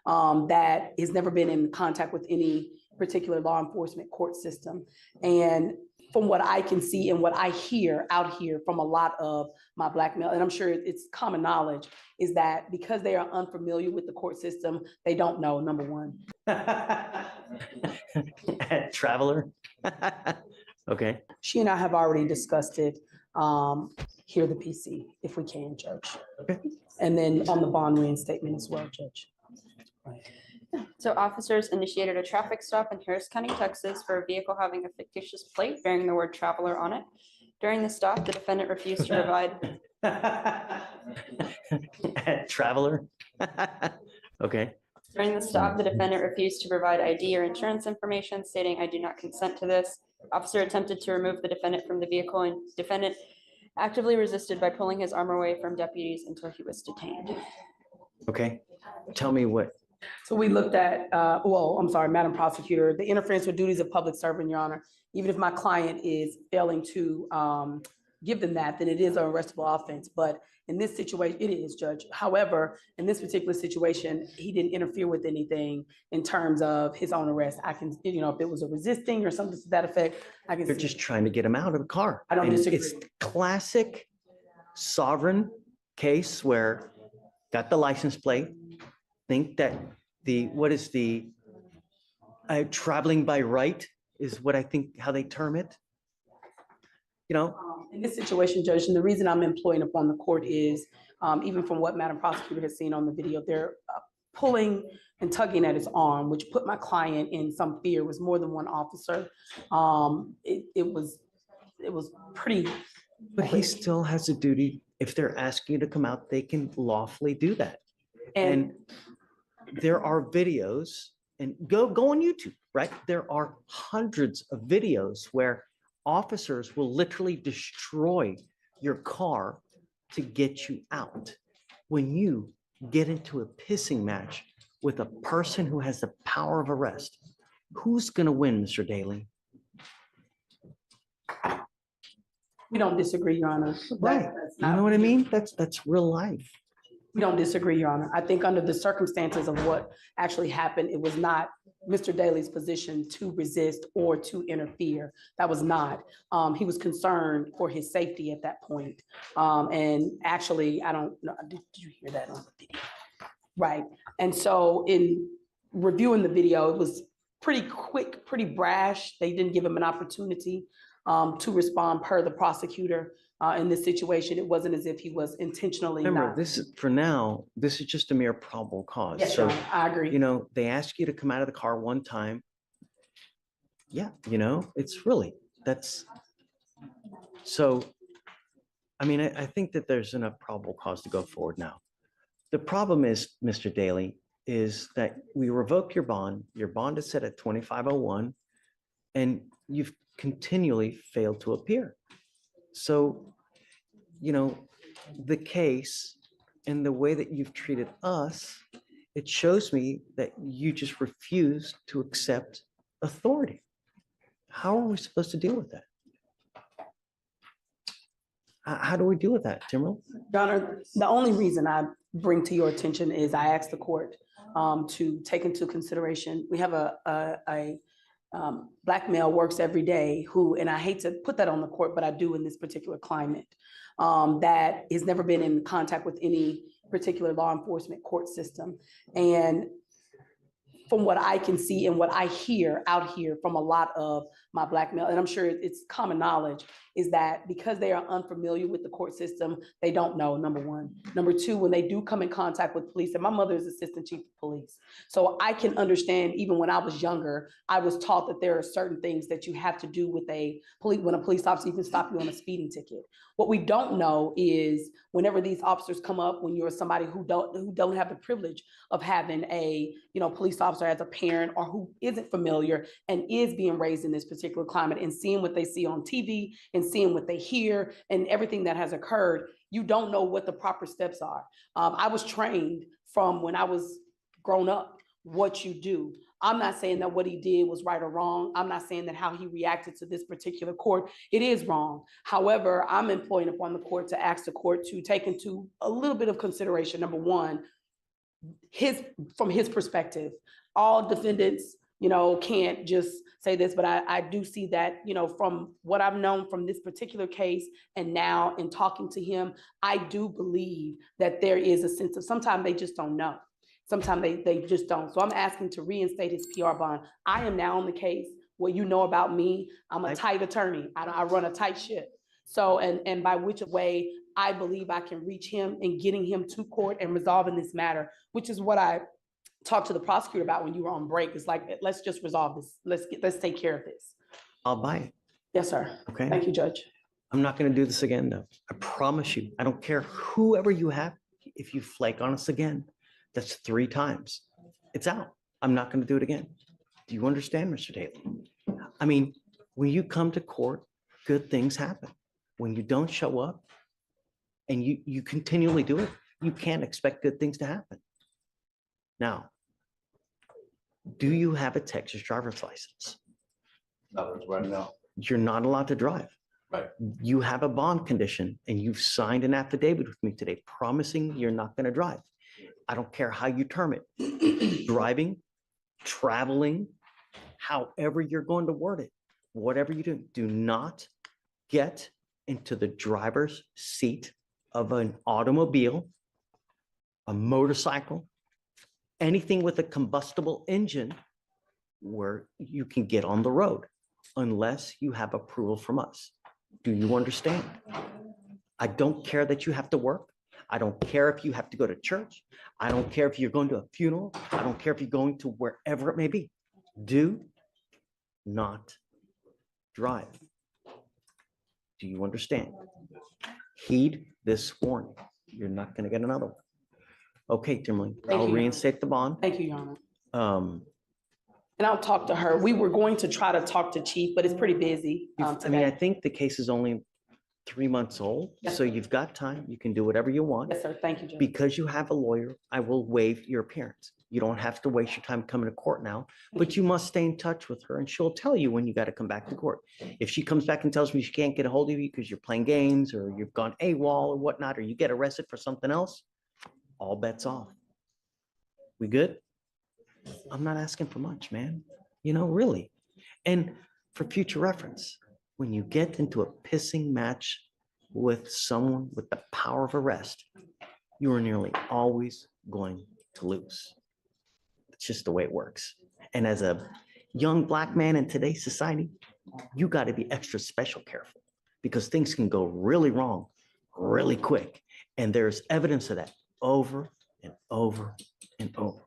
that has never been in contact with any particular law enforcement court system. And from what I can see and what I hear out here from a lot of my Black male, and I'm sure it's common knowledge, is that because they are unfamiliar with the court system, they don't know, number one. Traveler. Okay. She and I have already discussed it. Here, the PC, if we can, Judge. Okay. And then on the bond reinstatement as well, Judge. So officers initiated a traffic stop in Harris County, Texas for a vehicle having a fictitious plate bearing the word traveler on it. During the stop, the defendant refused to provide. Traveler. Okay. During the stop, the defendant refused to provide ID or insurance information, stating, "I do not consent to this." Officer attempted to remove the defendant from the vehicle, and defendant actively resisted by pulling his arm away from deputies until he was detained. Okay. Tell me what. So we looked at, well, I'm sorry, Madam Prosecutor, the interference with duties of public servant, Your Honor. Even if my client is failing to give them that, then it is an arrestable offense. But in this situation, it is, Judge. However, in this particular situation, he didn't interfere with anything in terms of his own arrest. I can, if it was a resisting or something to that effect, I can. They're just trying to get him out of the car. I don't disagree. It's classic sovereign case where got the license plate, think that traveling by right is what I think how they term it. In this situation, Judge, and the reason I'm employing upon the court is, even from what Madam Prosecutor has seen on the video, they're pulling and tugging at his arm, which put my client in some fear. It was more than one officer. It was pretty. But he still has a duty. If they're asking you to come out, they can lawfully do that. And there are videos, and go on YouTube, right? There are hundreds of videos where officers will literally destroy your car to get you out. When you get into a pissing match with a person who has the power of arrest, who's going to win, Mr. Daly? We don't disagree, Your Honor. Right. You know what I mean? That's real life. We don't disagree, Your Honor. I think under the circumstances of what actually happened, it was not Mr. Daly's position to resist or to interfere. That was not. He was concerned for his safety at that point. And actually, I don't know, did you hear that on the video? Right. And so in reviewing the video, it was pretty quick, pretty brash. They didn't give him an opportunity to respond per the prosecutor. In this situation, it wasn't as if he was intentionally. Remember, this is just a mere probable cause. Yes, so I agree. They ask you to come out of the car one time. Yeah, it's really that's. So, I think that there's enough probable cause to go forward now. The problem is, Mr. Daly, is that we revoke your bond. Your bond is set at 2501, and you've continually failed to appear. So, the case and the way that you've treated us, it shows me that you just refuse to accept authority. How are we supposed to deal with that? How do we deal with that, Timberland? Your Honor, the only reason I bring to your attention is I asked the court to take into consideration, we have a Black male works every day who, and I hate to put that on the court, but I do in this particular climate, that has never been in contact with any particular law enforcement court system. And from what I can see and what I hear out here from a lot of my Black male, and I'm sure it's common knowledge, is that because they are unfamiliar with the court system, they don't know, number one. Number two, when they do come in contact with police, and my mother is assistant chief of police, so I can understand, even when I was younger, I was taught that there are certain things that you have to do with when a police officer even stop you on a speeding ticket. What we don't know is whenever these officers come up, when you're somebody who don't have the privilege of having a police officer as a parent, or who isn't familiar and is being raised in this particular climate and seeing what they see on TV and seeing what they hear and everything that has occurred, you don't know what the proper steps are. I was trained from when I was grown up what you do. I'm not saying that what he did was right or wrong. I'm not saying that how he reacted to this particular court, it is wrong. However, I'm employing upon the court to ask the court to take into a little bit of consideration. Number one, from his perspective, all defendants, can't just say this, but I do see that, from what I've known from this particular case and now in talking to him, I do believe that there is a sense of sometimes they just don't know. Sometimes they just don't. So I'm asking to reinstate his PR bond. I am now on the case. What you know about me, I'm a tight attorney. I run a tight ship. So, and by which way I believe I can reach him and getting him to court and resolving this matter, which is what I talked to the prosecutor about when you were on break. It's like, let's just resolve this. Let's take care of this. I'll buy it. Yes, sir. Okay. Thank you, Judge. I'm not going to do this again, though. I promise you. I don't care whoever you have. If you flake on us again, that's 3 times. It's out. I'm not going to do it again. Do you understand, Mr. Daly? I mean, when you come to court, good things happen. When you don't show up and you continually do it, you can't expect good things to happen. Now, do you have a Texas driver's license? Not right now. You're not allowed to drive. Right. You have a bond condition and you've signed an affidavit with me today promising you're not going to drive. I don't care how you term it. Driving, traveling, however you're going to word it, whatever you do not get into the driver's seat of an automobile, a motorcycle, anything with a combustible engine where you can get on the road unless you have approval from us. Do you understand? I don't care that you have to work. I don't care if you have to go to church. I don't care if you're going to a funeral. I don't care if you're going to wherever it may be. Do not drive. Do you understand? Heed this warning. You're not going to get another one. Okay, Timberly, Thank I'll you. reinstate the bond. Thank you, Your Honor. And I'll talk to her. We were going to try to talk to Chief, but it's pretty busy I mean, today. I think the case is only 3 months old, Yes, so you've got time. You can do whatever you want. Yes, sir. Thank you, Judge. Because you have a lawyer, I will waive your appearance. You don't have to waste your time coming to court now, but you must stay in touch with her and she'll tell you when you got to come back to court. If she comes back and tells me she can't get a hold of you because you're playing games or you've gone AWOL or whatnot, or you get arrested for something else, all bets off. We good? I'm not asking for much, man. Really. And for future reference, when you get into a pissing match with someone with the power of arrest, you are nearly always going to lose. It's just the way it works. And as a young Black man in today's society, you got to be extra special careful because things can go really wrong really quick. And there's evidence of that over and over and over.